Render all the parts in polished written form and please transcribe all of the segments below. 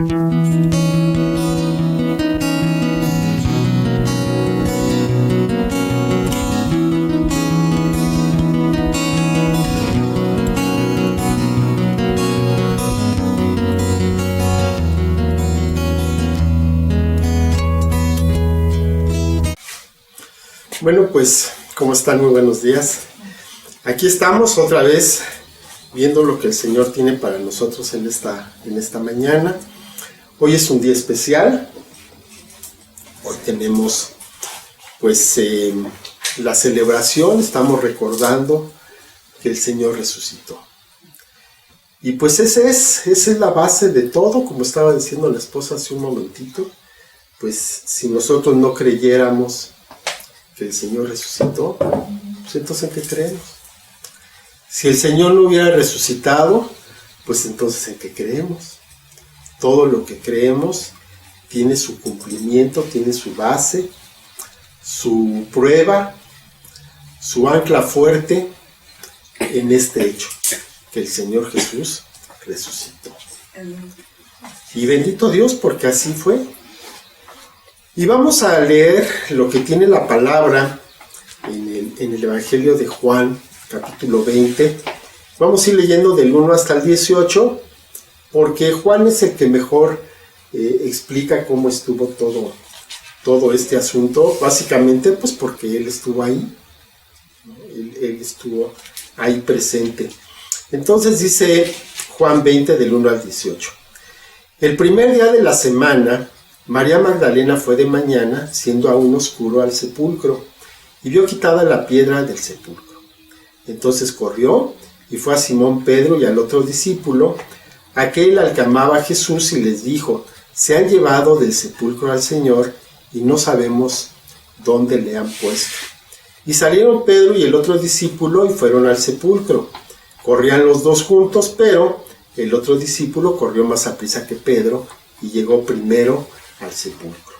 Bueno, pues, ¿cómo están? Muy buenos días. Aquí estamos otra vez viendo lo que el Señor tiene para nosotros en esta mañana. Hoy es un día especial. Hoy tenemos, pues, la celebración. Estamos recordando que el Señor resucitó. Y pues esa es la base de todo, como estaba diciendo la esposa hace un momentito. Pues si nosotros no creyéramos que el Señor resucitó, pues entonces ¿en qué creemos? Si el Señor no hubiera resucitado, pues entonces ¿en qué creemos? Todo lo que creemos tiene su cumplimiento, tiene su base, su prueba, su ancla fuerte en este hecho, que el Señor Jesús resucitó. Y bendito Dios, porque así fue. Y vamos a leer lo que tiene la palabra en el Evangelio de Juan, capítulo 20. Vamos a ir leyendo del 1 hasta el 18, porque Juan es el que mejor explica cómo estuvo todo este asunto. Básicamente, pues porque él estuvo ahí, ¿no? Él estuvo ahí presente. Entonces dice Juan 20, del 1 al 18. El primer día de la semana, María Magdalena fue de mañana, siendo aún oscuro, al sepulcro, y vio quitada la piedra del sepulcro. Entonces corrió y fue a Simón Pedro y al otro discípulo, aquel al que amaba Jesús, y les dijo: se han llevado del sepulcro al Señor, y no sabemos dónde le han puesto. Y salieron Pedro y el otro discípulo y fueron al sepulcro. Corrían los dos juntos, pero el otro discípulo corrió más aprisa que Pedro y llegó primero al sepulcro.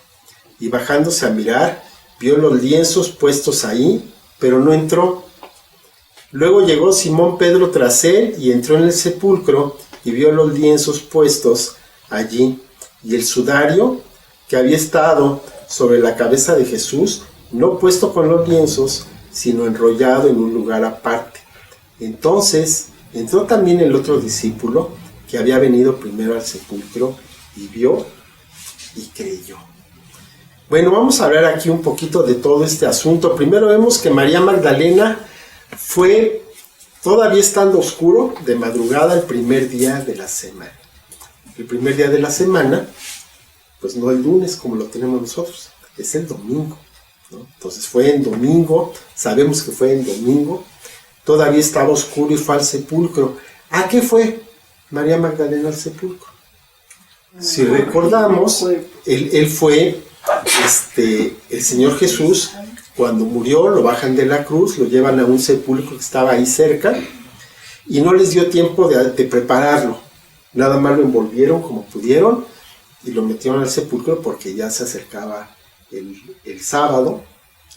Y bajándose a mirar, vio los lienzos puestos ahí, pero no entró. Luego llegó Simón Pedro tras él y entró en el sepulcro y vio los lienzos puestos allí, y el sudario que había estado sobre la cabeza de Jesús, no puesto con los lienzos, sino enrollado en un lugar aparte. Entonces entró también el otro discípulo, que había venido primero al sepulcro, y vio y creyó. Bueno, vamos a hablar aquí un poquito de todo este asunto. Primero vemos que María Magdalena fue, todavía estando oscuro, de madrugada, el primer día de la semana. El primer día de la semana, pues no el lunes como lo tenemos nosotros, es el domingo, ¿no? Entonces fue en domingo, sabemos que fue en domingo, todavía estaba oscuro y fue al sepulcro. ¿A qué fue María Magdalena al sepulcro? Si recordamos, él fue, el Señor Jesús, cuando murió, lo bajan de la cruz, lo llevan a un sepulcro que estaba ahí cerca, y no les dio tiempo de prepararlo. Nada más lo envolvieron como pudieron, y lo metieron al sepulcro porque ya se acercaba el sábado,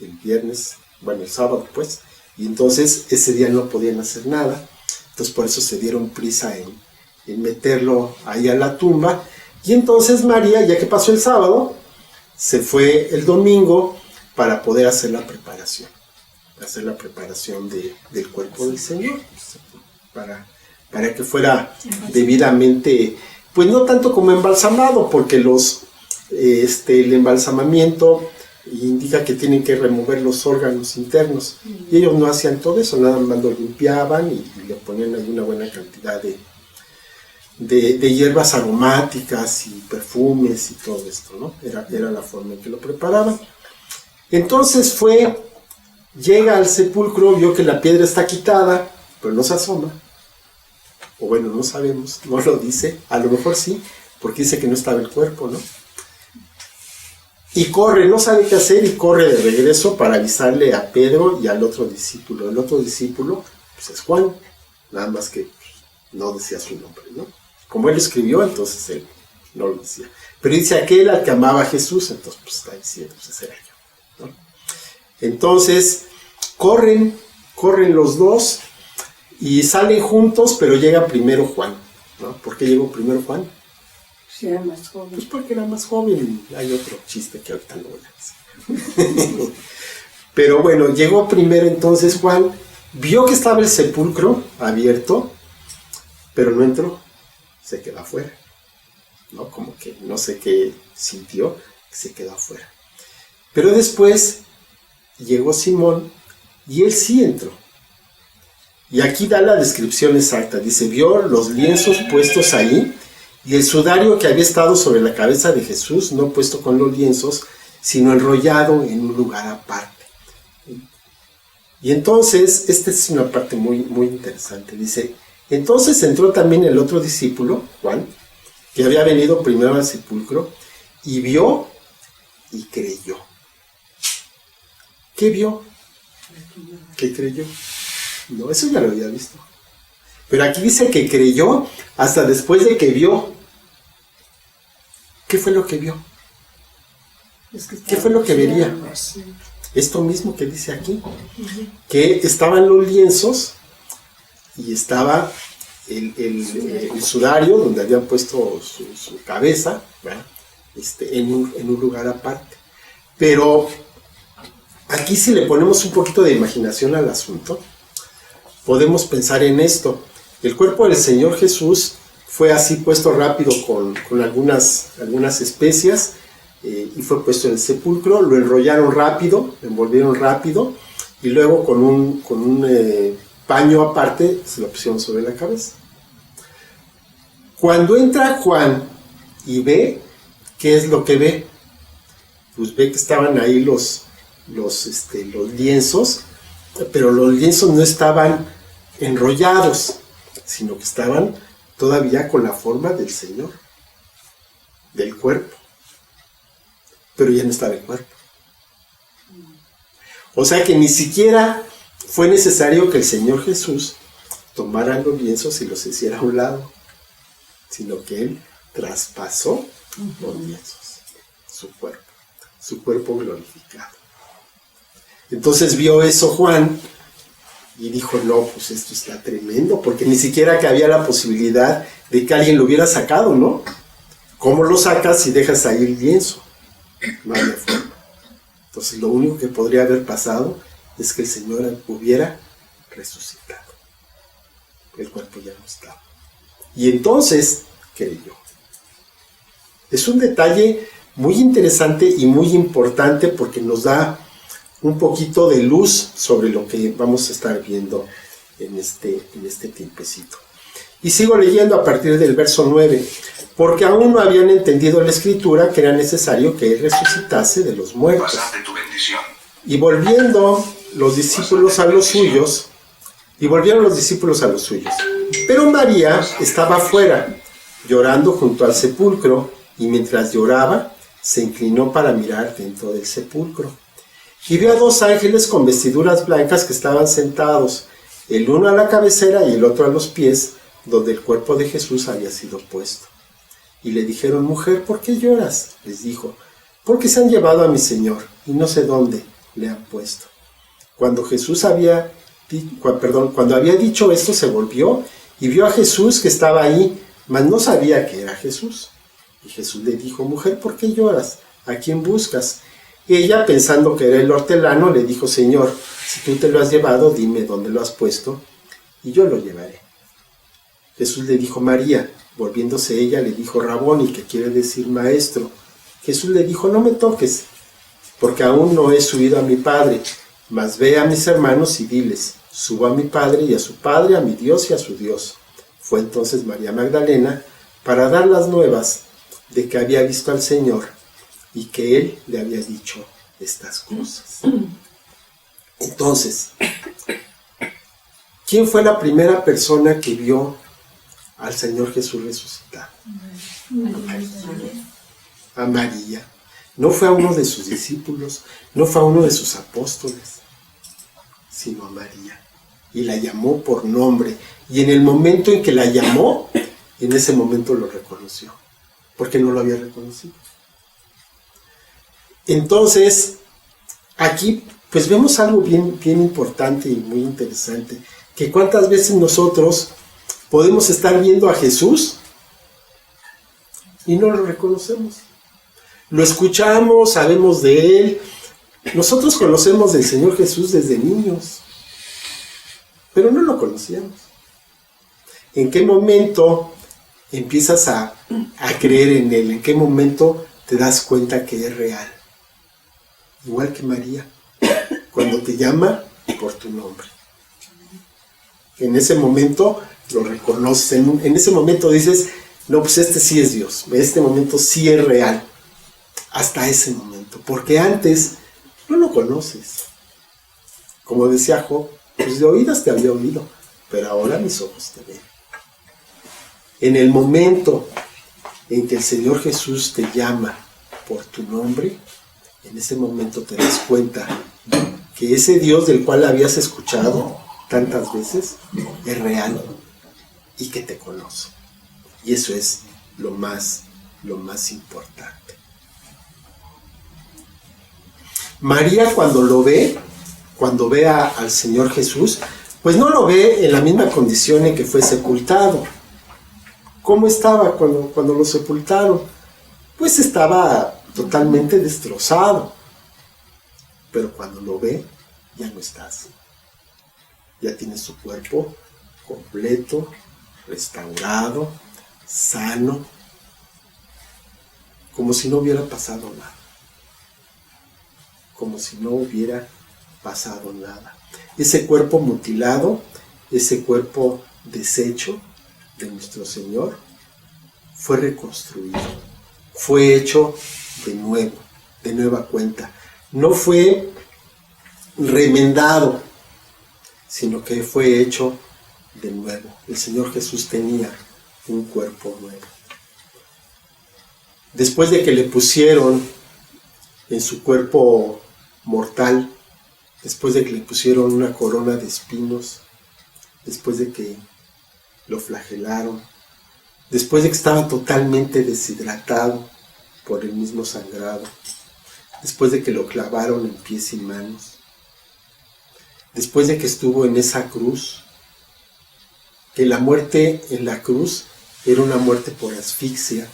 el viernes, bueno, el sábado pues, y entonces ese día no podían hacer nada. Entonces por eso se dieron prisa en meterlo ahí a la tumba. Y entonces María, ya que pasó el sábado, se fue el domingo para poder hacer la preparación del cuerpo del Señor, para que fuera debidamente, pues no tanto como embalsamado, porque el embalsamamiento indica que tienen que remover los órganos internos, y ellos no hacían todo eso, nada más lo limpiaban y le ponían ahí una buena cantidad de hierbas aromáticas y perfumes y todo esto, ¿no? Era la forma en que lo preparaban. Entonces llega al sepulcro, vio que la piedra está quitada, pero no se asoma, o bueno, no sabemos, no lo dice, a lo mejor sí, porque dice que no estaba el cuerpo, ¿no? Y corre, no sabe qué hacer, y corre de regreso para avisarle a Pedro y al otro discípulo. El otro discípulo, pues es Juan, nada más que no decía su nombre, ¿no? Como él escribió, entonces él no lo decía. Pero dice aquel al que amaba a Jesús, entonces pues está diciendo, pues ese era yo, ¿no? Entonces corren los dos y salen juntos, pero llega primero Juan, ¿no? ¿Por qué llegó primero Juan? Sí, era más joven. Pues porque era más joven. Hay otro chiste que ahorita no voy a decir. Pero bueno, llegó primero entonces Juan, vio que estaba el sepulcro abierto, pero no entró, se quedó afuera. ¿No? Como que no sé qué sintió, se quedó afuera. Pero después llegó Simón y él sí entró. Y aquí da la descripción exacta. Dice, vio los lienzos puestos ahí y el sudario que había estado sobre la cabeza de Jesús, no puesto con los lienzos, sino enrollado en un lugar aparte. Y entonces, esta es una parte muy, muy interesante. Dice, entonces entró también el otro discípulo, Juan, que había venido primero al sepulcro, y vio y creyó. ¿Qué vio? ¿Qué creyó? No, eso ya lo había visto. Pero aquí dice que creyó hasta después de que vio. ¿Qué fue lo que vio? ¿Qué fue lo que vería? Esto mismo que dice aquí, que estaban los lienzos y estaba el sudario donde habían puesto su cabeza, ¿verdad? En un lugar aparte. Pero aquí, si le ponemos un poquito de imaginación al asunto, podemos pensar en esto. El cuerpo del Señor Jesús fue así puesto rápido con algunas especias, y fue puesto en el sepulcro, lo enrollaron rápido, lo envolvieron rápido, y luego con un paño aparte se lo pusieron sobre la cabeza. Cuando entra Juan y ve, ¿qué es lo que ve? Pues ve que estaban ahí los lienzos, pero los lienzos no estaban enrollados, sino que estaban todavía con la forma del Señor, del cuerpo. Pero ya no estaba el cuerpo. O sea que ni siquiera fue necesario que el Señor Jesús tomara los lienzos y los hiciera a un lado, sino que Él traspasó los lienzos, su cuerpo glorificado. Entonces vio eso Juan y dijo, no, pues esto está tremendo, porque ni siquiera que había la posibilidad de que alguien lo hubiera sacado, ¿no? ¿Cómo lo sacas si dejas ahí el lienzo? No había forma. Entonces lo único que podría haber pasado es que el Señor hubiera resucitado. El cuerpo ya no estaba. Y entonces creyó. Es un detalle muy interesante y muy importante porque nos da un poquito de luz sobre lo que vamos a estar viendo en este tiempecito. Y sigo leyendo a partir del verso 9. Porque aún no habían entendido la Escritura que era necesario que Él resucitase de los muertos. Y volvieron los discípulos a los suyos. Pero María estaba afuera, llorando junto al sepulcro, y mientras lloraba, se inclinó para mirar dentro del sepulcro. Y vio a 2 ángeles con vestiduras blancas que estaban sentados, el uno a la cabecera y el otro a los pies, donde el cuerpo de Jesús había sido puesto. Y le dijeron, mujer, ¿por qué lloras? Les dijo, porque se han llevado a mi Señor, y no sé dónde le han puesto. Cuando había dicho esto, se volvió y vio a Jesús que estaba ahí, mas no sabía que era Jesús. Y Jesús le dijo, mujer, ¿por qué lloras? ¿A quién buscas? Y ella, pensando que era el hortelano, le dijo, Señor, si tú te lo has llevado, dime dónde lo has puesto, y yo lo llevaré. Jesús le dijo, María. Volviéndose ella, le dijo, Raboni, que quiere decir maestro. Jesús le dijo, no me toques, porque aún no he subido a mi Padre, mas ve a mis hermanos y diles, subo a mi Padre y a su Padre, a mi Dios y a su Dios. Fue entonces María Magdalena para dar las nuevas de que había visto al Señor y que Él le había dicho estas cosas. Entonces, ¿quién fue la primera persona que vio al Señor Jesús resucitado? A María. No fue a uno de sus discípulos, no fue a uno de sus apóstoles, sino a María. Y la llamó por nombre. Y en el momento en que la llamó, en ese momento lo reconoció, porque no lo había reconocido. Entonces, aquí pues vemos algo bien importante y muy interesante, que cuántas veces nosotros podemos estar viendo a Jesús y no lo reconocemos. Lo escuchamos, sabemos de Él. Nosotros conocemos del Señor Jesús desde niños, pero no lo conocíamos. ¿En qué momento empiezas a creer en Él? ¿En qué momento te das cuenta que es real? Igual que María, cuando te llama por tu nombre. En ese momento lo reconoces, en ese momento dices, no, pues este sí es Dios, este momento sí es real, hasta ese momento, porque antes no lo conoces. Como decía Job, pues de oídas te había oído, pero ahora mis ojos te ven. En el momento en que el Señor Jesús te llama por tu nombre, en ese momento te das cuenta que ese Dios del cual habías escuchado tantas veces es real y que te conoce. Y eso es lo más importante. María cuando ve al Señor Jesús, pues no lo ve en la misma condición en que fue sepultado. ¿Cómo estaba cuando lo sepultaron? Pues estaba totalmente destrozado. Pero cuando lo ve, ya no está así. Ya tiene su cuerpo completo, restaurado, sano, como si no hubiera pasado nada. Como si no hubiera pasado nada. Ese cuerpo mutilado, ese cuerpo deshecho de nuestro Señor, fue reconstruido, fue hecho de nuevo, de nueva cuenta. No fue remendado, sino que fue hecho de nuevo. El Señor Jesús tenía un cuerpo nuevo. Después de que le pusieron en su cuerpo mortal, después de que le pusieron una corona de espinos, después de que lo flagelaron, después de que estaba totalmente deshidratado por el mismo sangrado, después de que lo clavaron en pies y manos, después de que estuvo en esa cruz, que la muerte en la cruz era una muerte por asfixia,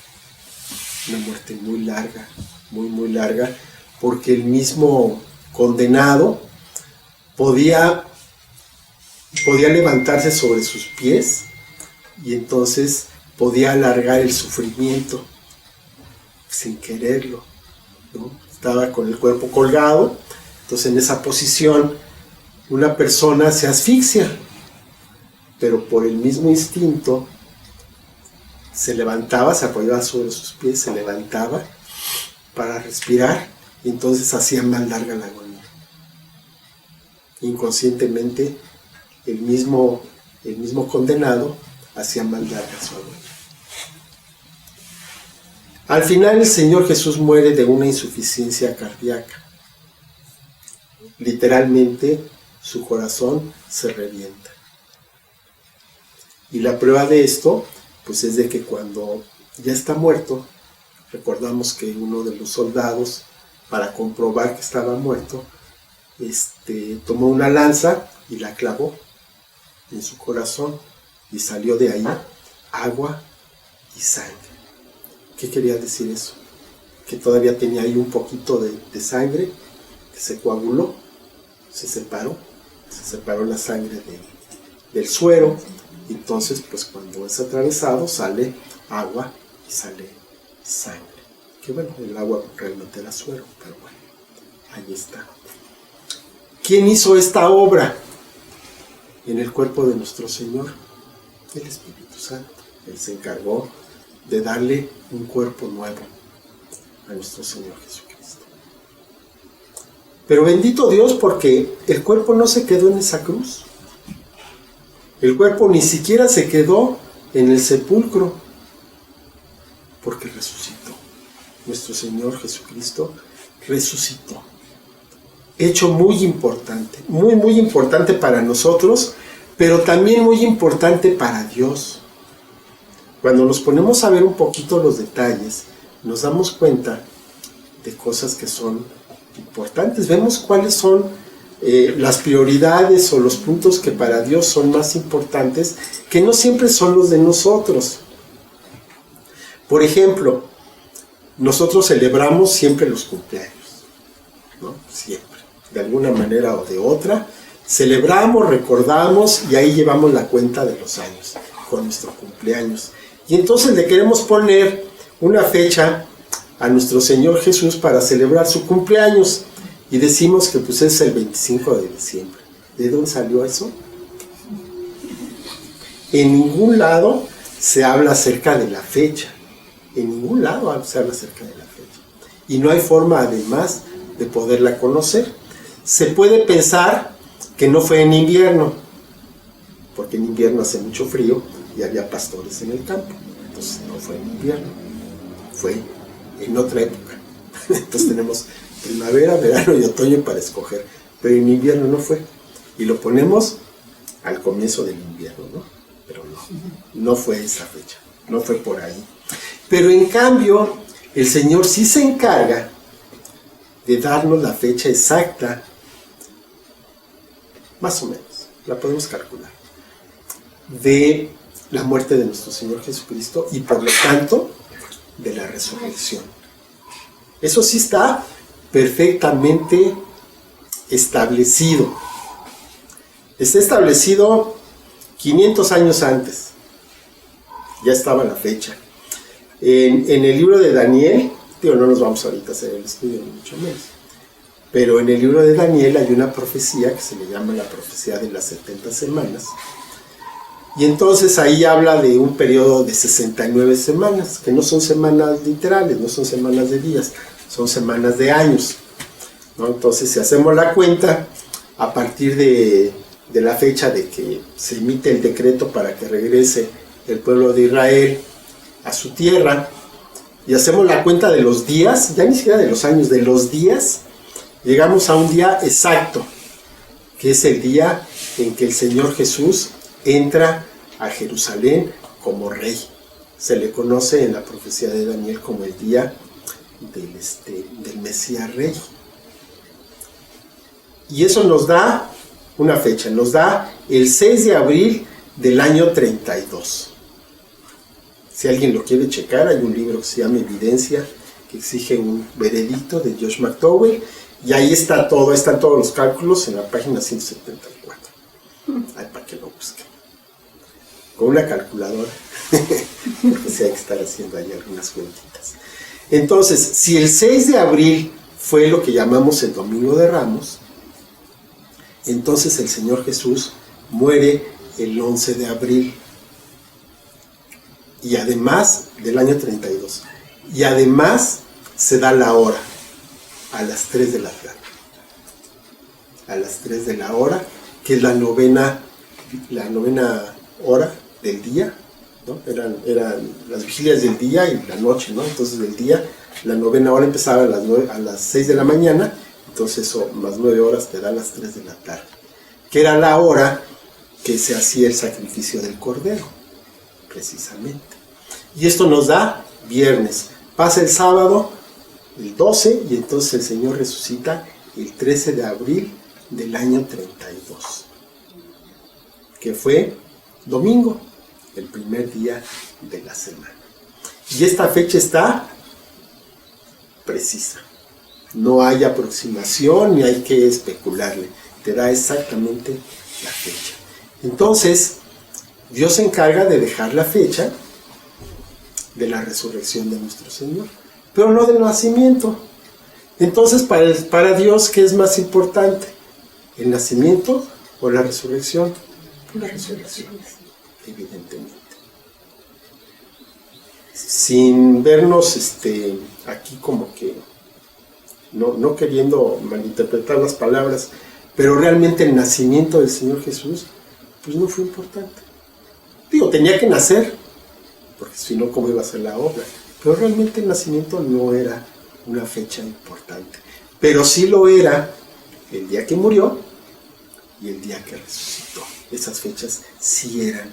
una muerte muy larga, muy larga, porque el mismo condenado podía levantarse sobre sus pies y entonces podía alargar el sufrimiento sin quererlo, ¿no? Estaba con el cuerpo colgado, entonces en esa posición una persona se asfixia, pero por el mismo instinto se levantaba, se apoyaba sobre sus pies, se levantaba para respirar y entonces hacía más larga la agonía. Inconscientemente el mismo condenado hacía más larga su agonía. Al final el Señor Jesús muere de una insuficiencia cardíaca. Literalmente su corazón se revienta. Y la prueba de esto, pues es de que cuando ya está muerto, recordamos que uno de los soldados, para comprobar que estaba muerto, tomó una lanza y la clavó en su corazón y salió de ahí agua y sangre. ¿Qué quería decir eso? Que todavía tenía ahí un poquito de sangre que se coaguló, se separó la sangre del suero. Entonces, pues cuando es atravesado sale agua y sale sangre. Que bueno, el agua realmente era suero, pero bueno, ahí está. ¿Quién hizo esta obra en el cuerpo de nuestro Señor? El Espíritu Santo. Él se encargó de darle un cuerpo nuevo a nuestro Señor Jesucristo. Pero bendito Dios, porque el cuerpo no se quedó en esa cruz. El cuerpo ni siquiera se quedó en el sepulcro, porque resucitó. Nuestro Señor Jesucristo resucitó. Hecho muy importante, muy importante para nosotros, pero también muy importante para Dios. Cuando nos ponemos a ver un poquito los detalles, nos damos cuenta de cosas que son importantes. Vemos cuáles son las prioridades o los puntos que para Dios son más importantes, que no siempre son los de nosotros. Por ejemplo, nosotros celebramos siempre los cumpleaños, ¿no? Siempre, de alguna manera o de otra. Celebramos, recordamos y ahí llevamos la cuenta de los años con nuestro cumpleaños. Y entonces le queremos poner una fecha a nuestro Señor Jesús para celebrar su cumpleaños. Y decimos que pues es el 25 de diciembre. ¿De dónde salió eso? En ningún lado se habla acerca de la fecha. En ningún lado se habla acerca de la fecha. Y no hay forma además de poderla conocer. Se puede pensar que no fue en invierno, porque en invierno hace mucho frío y había pastores en el campo. Entonces no fue en invierno, fue en otra época. Entonces tenemos primavera, verano y otoño para escoger, pero en invierno no fue. Y lo ponemos al comienzo del invierno, ¿no? Pero no fue esa fecha, no fue por ahí. Pero en cambio, el Señor sí se encarga de darnos la fecha exacta, más o menos, la podemos calcular, de la muerte de nuestro Señor Jesucristo y por lo tanto de la resurrección. Eso sí está perfectamente establecido. Está establecido 500 años antes. Ya estaba la fecha. En el libro de Daniel, no nos vamos ahorita a hacer el estudio, ni mucho menos. Pero en el libro de Daniel hay una profecía que se le llama la profecía de las 70 semanas. Y entonces ahí habla de un periodo de 69 semanas, que no son semanas literales, no son semanas de días, son semanas de años, ¿no? Entonces, si hacemos la cuenta, a partir de la fecha de que se emite el decreto para que regrese el pueblo de Israel a su tierra, y hacemos la cuenta de los días, ya ni siquiera de los años, de los días, llegamos a un día exacto, que es el día en que el Señor Jesús entra a Jerusalén como rey. Se le conoce en la profecía de Daniel como el día del Mesías Rey. Y eso nos da una fecha, nos da el 6 de abril del año 32. Si alguien lo quiere checar, hay un libro que se llama Evidencia, que exige un veredicto de Josh McDowell, y ahí está todo, están todos los cálculos en la página 174. Ay, para que lo busquen. Con una calculadora, porque sí hay que estar haciendo ahí algunas cuentitas. Entonces, si el 6 de abril fue lo que llamamos el Domingo de Ramos, entonces el Señor Jesús muere el 11 de abril, y además del año 32, y además se da la hora, a las 3 de la tarde, a las 3 de la hora, que es la novena hora del día, ¿no? Eran las vigilias del día y la noche, ¿no? Entonces del día, la novena hora empezaba a las 6 de la mañana, entonces eso, más 9 horas te da las 3 de la tarde, que era la hora que se hacía el sacrificio del cordero, precisamente. Y esto nos da viernes. Pasa el sábado, el 12, y entonces el Señor resucita el 13 de abril del año 32, que fue domingo, el primer día de la semana. Y esta fecha está precisa. No hay aproximación ni hay que especularle. Te da exactamente la fecha. Entonces, Dios se encarga de dejar la fecha de la resurrección de nuestro Señor, pero no del nacimiento. Entonces, para Dios, ¿qué es más importante? ¿El nacimiento o la resurrección? La resurrección, evidentemente. Sin vernos aquí como que no queriendo malinterpretar las palabras, pero realmente el nacimiento del Señor Jesús pues no fue importante. Digo, tenía que nacer, porque si no, ¿cómo iba a ser la obra? Pero realmente el nacimiento no era una fecha importante, pero sí lo era el día que murió y el día que resucitó. Esas fechas sí eran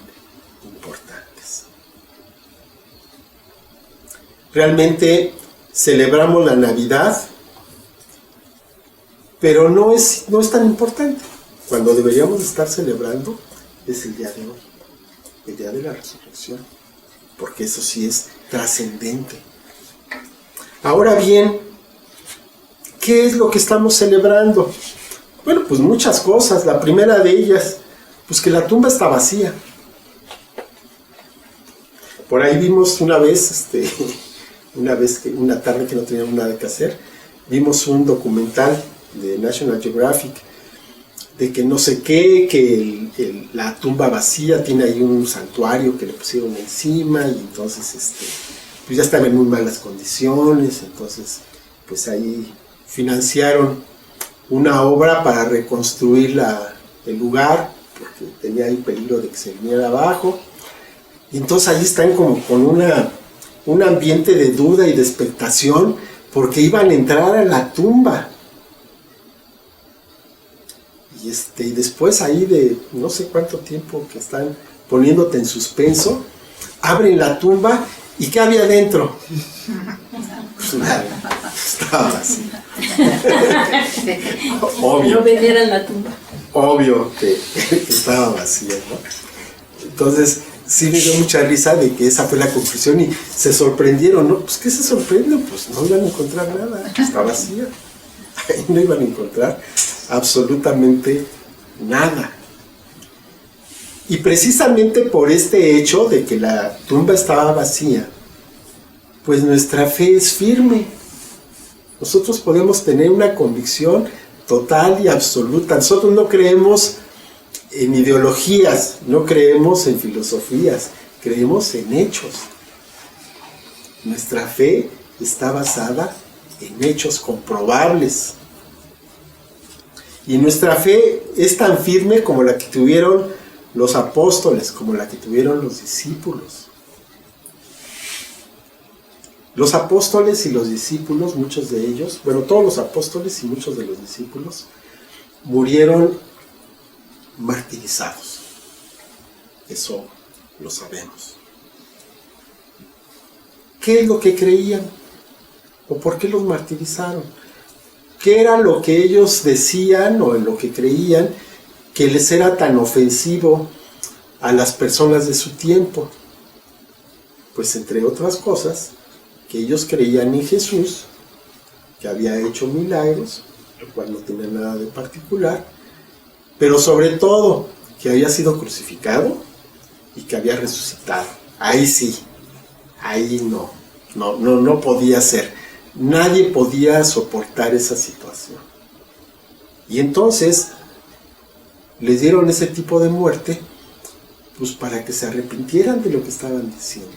importantes. Realmente celebramos la Navidad, pero no es tan importante. Cuando deberíamos estar celebrando es el día de hoy, el día de la resurrección, porque eso sí es trascendente. Ahora bien, ¿qué es lo que estamos celebrando? Bueno, pues muchas cosas. La primera de ellas, pues que la tumba está vacía. Por ahí vimos una tarde que no teníamos nada que hacer, vimos un documental de National Geographic de que no sé qué, que la tumba vacía tiene ahí un santuario que le pusieron encima y entonces pues ya estaba en muy malas condiciones, entonces pues ahí financiaron una obra para reconstruir el lugar porque tenía ahí peligro de que se viniera abajo. Y entonces ahí están como con un ambiente de duda y de expectación porque iban a entrar a la tumba. Y después ahí de no sé cuánto tiempo que están poniéndote en suspenso, abren la tumba y ¿qué había dentro? Pues nada, estaba así. Obvio. No vendieran la tumba. Obvio que estaba vacía, ¿no? Entonces sí me dio mucha risa de que esa fue la conclusión y se sorprendieron, ¿no? Pues ¿qué se sorprenden? Pues no iban a encontrar nada, está vacía. Ahí no iban a encontrar absolutamente nada. Y precisamente por este hecho de que la tumba estaba vacía, pues nuestra fe es firme. Nosotros podemos tener una convicción total y absoluta. Nosotros no creemos en ideologías, no creemos en filosofías, creemos en hechos. Nuestra fe está basada en hechos comprobables. Y nuestra fe es tan firme como la que tuvieron los apóstoles, como la que tuvieron los discípulos. Los apóstoles y los discípulos, muchos de ellos, bueno, todos los apóstoles y muchos de los discípulos, murieron martirizados. Eso lo sabemos. ¿Qué es lo que creían? ¿O por qué los martirizaron? ¿Qué era lo que ellos decían o en lo que creían que les era tan ofensivo a las personas de su tiempo? Pues entre otras cosas, que ellos creían en Jesús, que había hecho milagros, lo cual no tenía nada de particular, pero sobre todo que había sido crucificado y que había resucitado. Ahí sí, ahí no podía ser. Nadie podía soportar esa situación. Y entonces les dieron ese tipo de muerte, pues para que se arrepintieran de lo que estaban diciendo.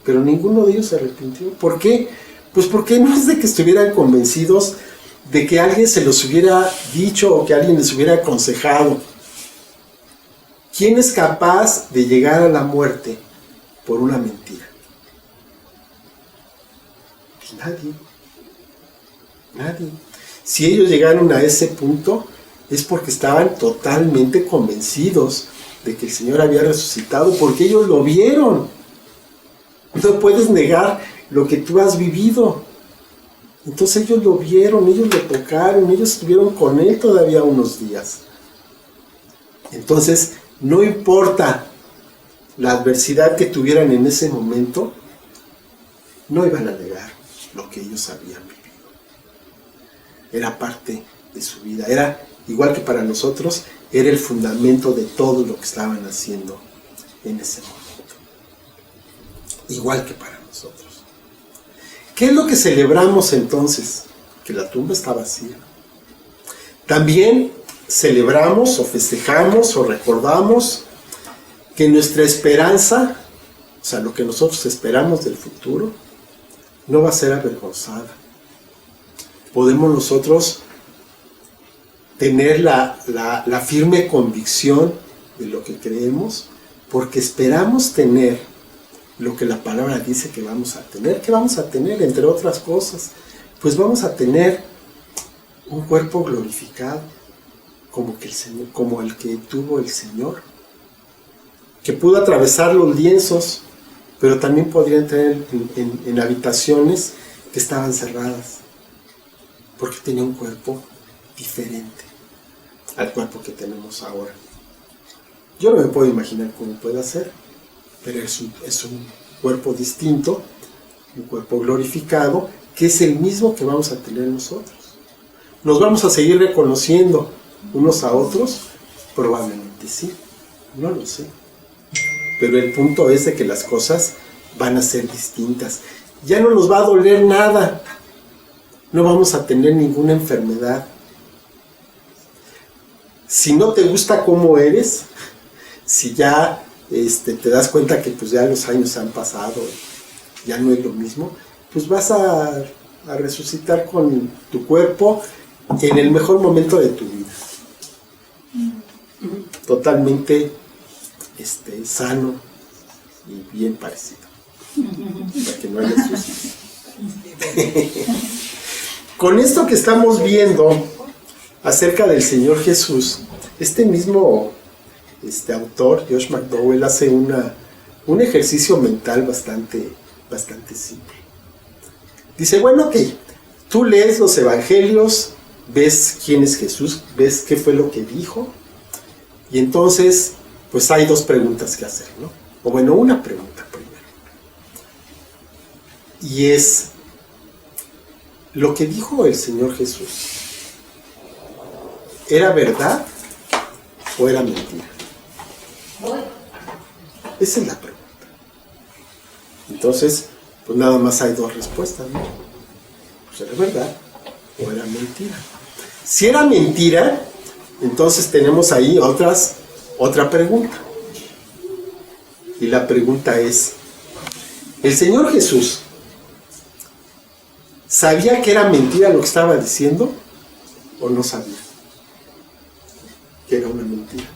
Pero ninguno de ellos se arrepintió. ¿Por qué? Pues porque no es de que estuvieran convencidos de que alguien se los hubiera dicho o que alguien les hubiera aconsejado. ¿Quién es capaz de llegar a la muerte por una mentira? Pues nadie. Si ellos llegaron a ese punto es porque estaban totalmente convencidos de que el Señor había resucitado, porque ellos lo vieron. No puedes negar lo que tú has vivido. Entonces ellos lo vieron, ellos lo tocaron, ellos estuvieron con Él todavía unos días. Entonces, no importa la adversidad que tuvieran en ese momento, no iban a negar lo que ellos habían vivido. Era parte de su vida, era igual que para nosotros, era el fundamento de todo lo que estaban haciendo en ese momento. Igual que para nosotros. ¿Qué es lo que celebramos entonces? Que la tumba está vacía. También celebramos o festejamos o recordamos que nuestra esperanza, o sea, lo que nosotros esperamos del futuro, no va a ser avergonzada. Podemos nosotros tener la firme convicción de lo que creemos, porque esperamos tener lo que la palabra dice que vamos a tener. ¿Qué vamos a tener? Entre otras cosas, pues vamos a tener un cuerpo glorificado, como el que tuvo el Señor, que pudo atravesar los lienzos, pero también podría entrar en habitaciones que estaban cerradas, porque tenía un cuerpo diferente al cuerpo que tenemos ahora. Yo no me puedo imaginar cómo puede ser, pero es un cuerpo distinto, un cuerpo glorificado, que es el mismo que vamos a tener nosotros. ¿Nos vamos a seguir reconociendo unos a otros? Probablemente sí, no lo sé. Pero el punto es de que las cosas van a ser distintas. Ya no nos va a doler nada. No vamos a tener ninguna enfermedad. Si no te gusta cómo eres, si ya te das cuenta que pues ya los años han pasado, ya no es lo mismo, pues vas a resucitar con tu cuerpo en el mejor momento de tu vida. Totalmente sano y bien parecido. Para que no haya susto. Con esto que estamos viendo acerca del Señor Jesús, este mismo autor, Josh McDowell, hace un ejercicio mental bastante simple. Dice, bueno, ok, tú lees los evangelios, ves quién es Jesús, ves qué fue lo que dijo, y entonces, pues hay dos preguntas que hacer, ¿no? O bueno, una pregunta primero. Y es, ¿lo que dijo el Señor Jesús era verdad o era mentira? Esa es la pregunta. Entonces, pues nada más hay dos respuestas, ¿no? Pues era verdad o era mentira. Si era mentira, entonces tenemos ahí otra pregunta. Y la pregunta es, ¿el Señor Jesús sabía que era mentira lo que estaba diciendo o no sabía que era una mentira?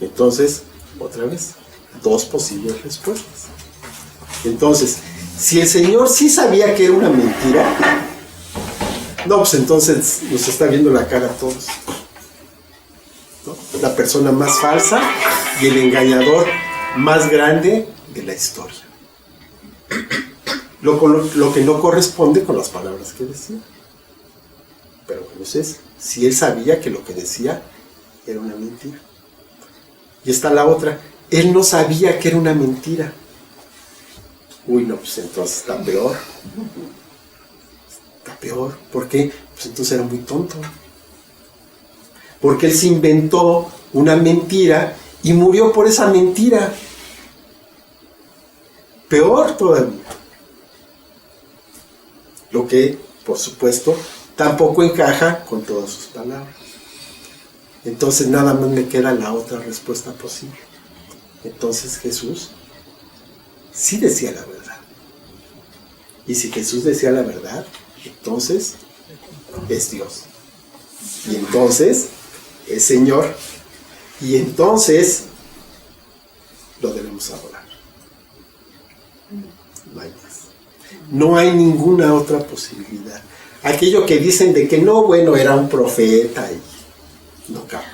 Entonces, otra vez, dos posibles respuestas. Entonces, si el Señor sí sabía que era una mentira, no, pues entonces nos está viendo la cara a todos, ¿no? La persona más falsa y el engañador más grande de la historia. Lo que no corresponde con las palabras que decía. Pero entonces, si él sabía que lo que decía era una mentira. Y está la otra, él no sabía que era una mentira. Uy, no, pues entonces está peor. Está peor. ¿Por qué? Pues entonces era muy tonto. Porque él se inventó una mentira y murió por esa mentira. Peor todavía. Lo que, por supuesto, tampoco encaja con todas sus palabras. Entonces nada más me queda la otra respuesta posible. Entonces Jesús sí decía la verdad. Y si Jesús decía la verdad, entonces es Dios. Y entonces es Señor. Y entonces lo debemos adorar. No hay más. No hay ninguna otra posibilidad. Aquello que dicen de que no, bueno, era un profeta y no cabe.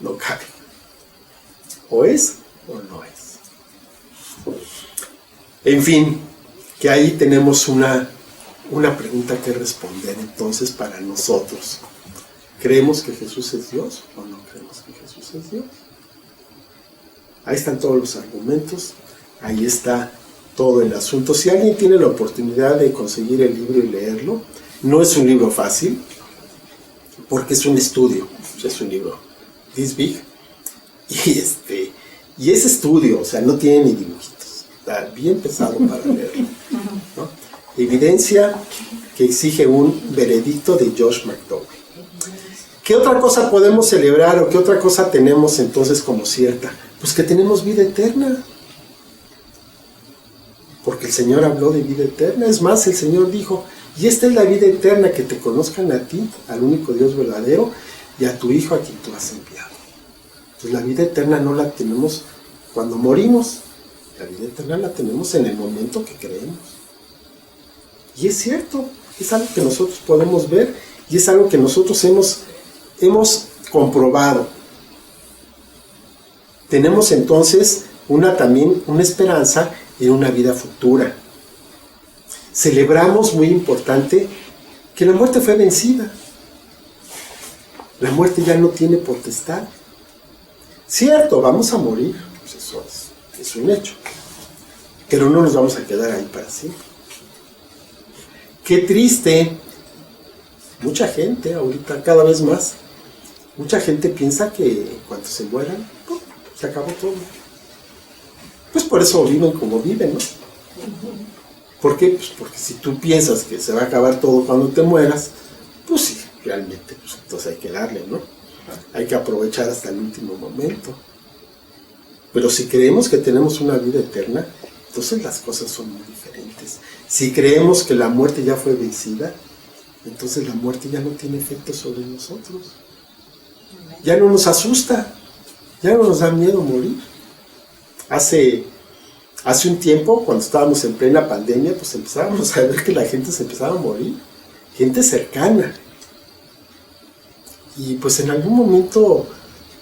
No cabe. O es o no es. En fin, que ahí tenemos una pregunta que responder entonces para nosotros. ¿Creemos que Jesús es Dios o no creemos que Jesús es Dios? Ahí están todos los argumentos, ahí está todo el asunto. Si alguien tiene la oportunidad de conseguir el libro y leerlo, no es un libro fácil, porque es un estudio, es un libro this big, y es estudio, o sea, no tiene ni dibujitos, está bien pesado para leerlo, ¿no? Evidencia que exige un veredicto de Josh McDowell. ¿Qué otra cosa podemos celebrar o qué otra cosa tenemos entonces como cierta? Pues que tenemos vida eterna. Porque el Señor habló de vida eterna. Es más, el Señor dijo, y esta es la vida eterna, que te conozcan a ti, al único Dios verdadero, y a tu Hijo a quien tú has enviado. Entonces la vida eterna no la tenemos cuando morimos. La vida eterna la tenemos en el momento que creemos. Y es cierto, es algo que nosotros podemos ver y es algo que nosotros hemos comprobado. Tenemos entonces también una esperanza en una vida futura. Celebramos, muy importante, que la muerte fue vencida. La muerte ya no tiene potestad. Cierto, vamos a morir, pues eso es un hecho. pero no nos vamos a quedar ahí para siempre. Qué triste, mucha gente ahorita, cada vez más, mucha gente piensa que cuando se mueran, ¡pum!, se acabó todo. Pues por eso viven como viven, ¿no? ¿Por qué? Pues porque si tú piensas que se va a acabar todo cuando te mueras, pues sí, realmente, pues entonces hay que darle, ¿no? Hay que aprovechar hasta el último momento. Pero si creemos que tenemos una vida eterna, entonces las cosas son muy diferentes. Si creemos que la muerte ya fue vencida, entonces la muerte ya no tiene efecto sobre nosotros. Ya no nos asusta, ya no nos da miedo morir. Hace un tiempo, cuando estábamos en plena pandemia, pues empezábamos a ver que la gente se empezaba a morir, gente cercana. Y pues en algún momento,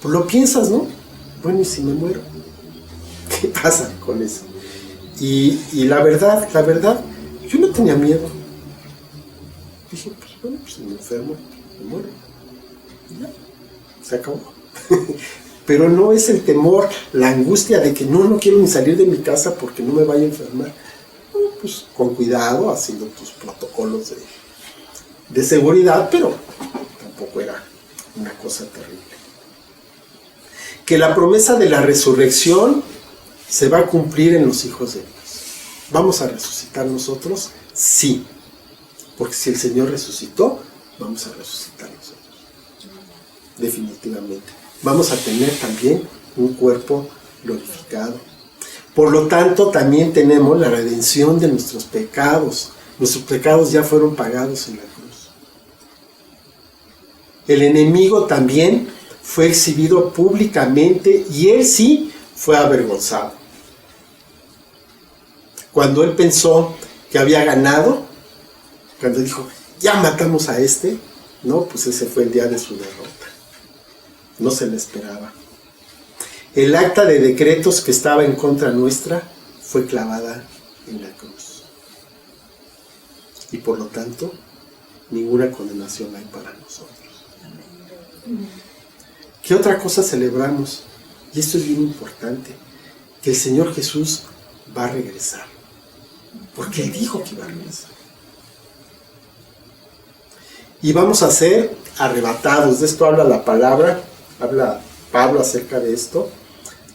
pues lo piensas, ¿no? Bueno, ¿y si me muero? ¿Qué pasa con eso? Y la verdad, yo no tenía miedo. Dije, pues bueno, pues si me enfermo, me muero. Y ya, se acabó. Pero no es el temor, la angustia de que no quiero ni salir de mi casa porque no me vaya a enfermar. No, pues con cuidado, haciendo tus protocolos de seguridad, pero tampoco era una cosa terrible. Que la promesa de la resurrección se va a cumplir en los hijos de Dios. ¿Vamos a resucitar nosotros? Sí. Porque si el Señor resucitó, vamos a resucitar nosotros. Definitivamente. Vamos a tener también un cuerpo glorificado. Por lo tanto, también tenemos la redención de nuestros pecados. Nuestros pecados ya fueron pagados en la cruz. El enemigo también fue exhibido públicamente y él sí fue avergonzado. Cuando él pensó que había ganado, cuando dijo, ya matamos a este, no, pues ese fue el día de su derrota. No se le esperaba. El acta de decretos que estaba en contra nuestra fue clavada en la cruz. Y por lo tanto, ninguna condenación hay para nosotros. ¿Qué otra cosa celebramos? Y esto es bien importante, que el Señor Jesús va a regresar. Porque Él dijo que iba a regresar. Y vamos a ser arrebatados. De esto habla la palabra, habla Pablo acerca de esto.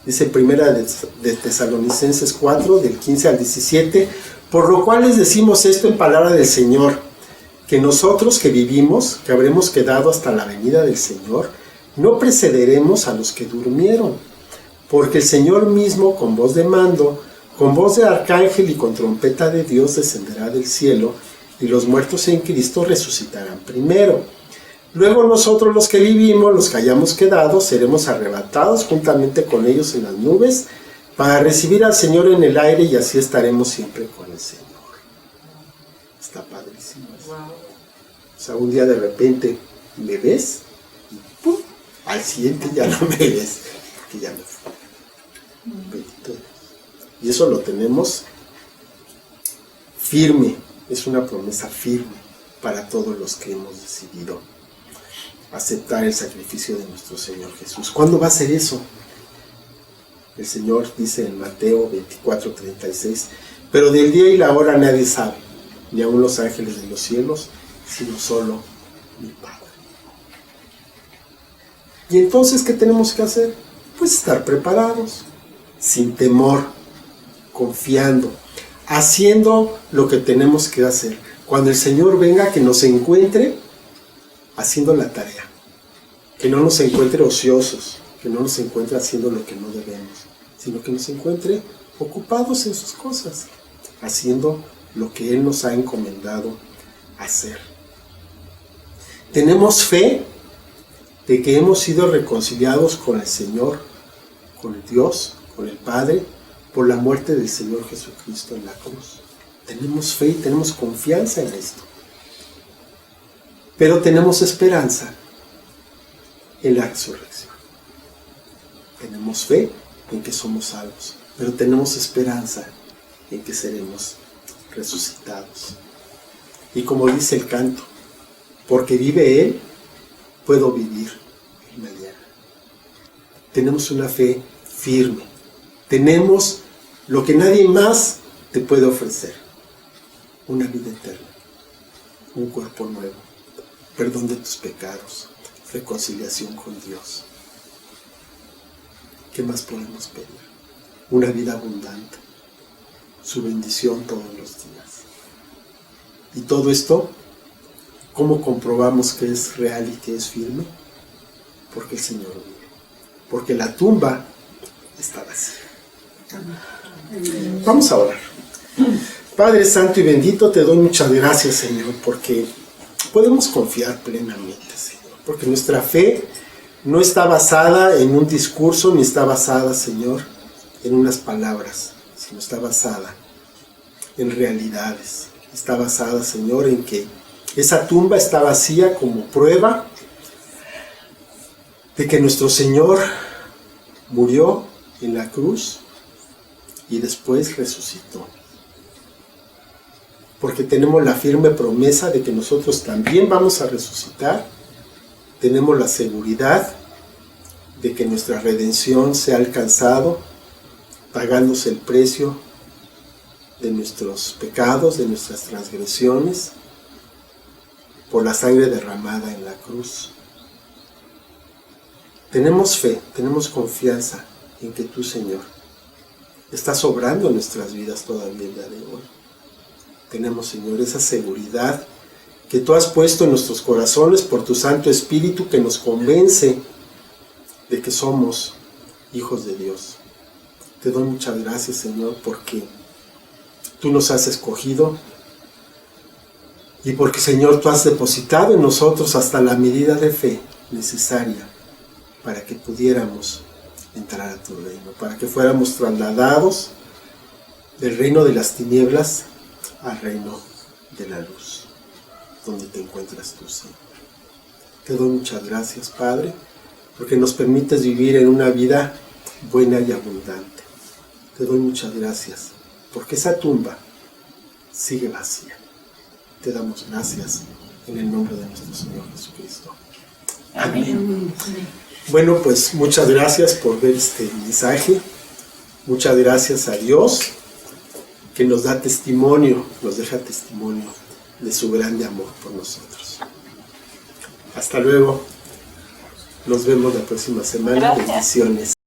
Dice primera de Tesalonicenses 4, del 15 al 17. Por lo cual les decimos esto en palabra del Señor, que nosotros que vivimos, que habremos quedado hasta la venida del Señor, no precederemos a los que durmieron. Porque el Señor mismo, con voz de mando, con voz de arcángel y con trompeta de Dios, descenderá del cielo, y los muertos en Cristo resucitarán primero. Luego nosotros los que vivimos, los que hayamos quedado, seremos arrebatados juntamente con ellos en las nubes, para recibir al Señor en el aire, y así estaremos siempre con el Señor. Está padrísimo. O sea, un día de repente me ves, y ¡pum!, al siguiente ya no me ves, porque ya me fui. Bendito Dios. Y eso lo tenemos firme, es una promesa firme para todos los que hemos decidido aceptar el sacrificio de nuestro Señor Jesús. ¿Cuándo va a ser eso? El Señor dice en Mateo 24:36, pero del día y la hora nadie sabe, ni aun los ángeles de los cielos, sino solo mi Padre. Y entonces, ¿qué tenemos que hacer? Pues estar preparados, sin temor, confiando, haciendo lo que tenemos que hacer. Cuando el Señor venga, que nos encuentre haciendo la tarea, que no nos encuentre ociosos, que no nos encuentre haciendo lo que no debemos, sino que nos encuentre ocupados en sus cosas, haciendo lo que Él nos ha encomendado hacer. Tenemos fe de que hemos sido reconciliados con el Señor, con el Dios, con el Padre, por la muerte del Señor Jesucristo en la cruz. Tenemos fe y tenemos confianza en esto. Pero tenemos esperanza en la resurrección. Tenemos fe en que somos salvos, pero tenemos esperanza en que seremos resucitados. Y como dice el canto, porque vive Él, puedo vivir el mañana. Tenemos una fe firme. Tenemos lo que nadie más te puede ofrecer una vida eterna, un cuerpo nuevo, perdón de tus pecados, reconciliación con Dios. ¿Qué más podemos pedir? Una vida abundante, su bendición todos los días. Y todo esto, ¿cómo comprobamos que es real y que es firme? Porque el Señor vive, porque la tumba está vacía. Vamos a orar. Padre Santo y bendito, te doy muchas gracias, Señor, porque podemos confiar plenamente, Señor, porque nuestra fe no está basada en un discurso, ni está basada, Señor, en unas palabras, sino está basada en realidades. Está basada, Señor, en que esa tumba está vacía como prueba de que nuestro Señor murió en la cruz y después resucitó. Porque tenemos la firme promesa de que nosotros también vamos a resucitar. Tenemos la seguridad de que nuestra redención se ha alcanzado, pagándose el precio de nuestros pecados, de nuestras transgresiones, por la sangre derramada en la cruz. Tenemos fe, tenemos confianza en que tú, Señor, estás obrando en nuestras vidas todavía el día de hoy. Tenemos, Señor, esa seguridad que tú has puesto en nuestros corazones por tu Santo Espíritu, que nos convence de que somos hijos de Dios. Te doy muchas gracias, Señor, porque tú nos has escogido y porque, Señor, tú has depositado en nosotros hasta la medida de fe necesaria para que pudiéramos entrar a tu reino, para que fuéramos trasladados del reino de las tinieblas al reino de la luz, donde te encuentras tú, Señor. Te doy muchas gracias, Padre, porque nos permites vivir en una vida buena y abundante. Te doy muchas gracias, porque esa tumba sigue vacía. Te damos gracias en el nombre de nuestro Señor Jesucristo. Amén. Bueno, pues muchas gracias por ver este mensaje. Muchas gracias a Dios, que nos da testimonio, nos deja testimonio de su grande amor por nosotros. Hasta luego. Nos vemos la próxima semana. Bendiciones.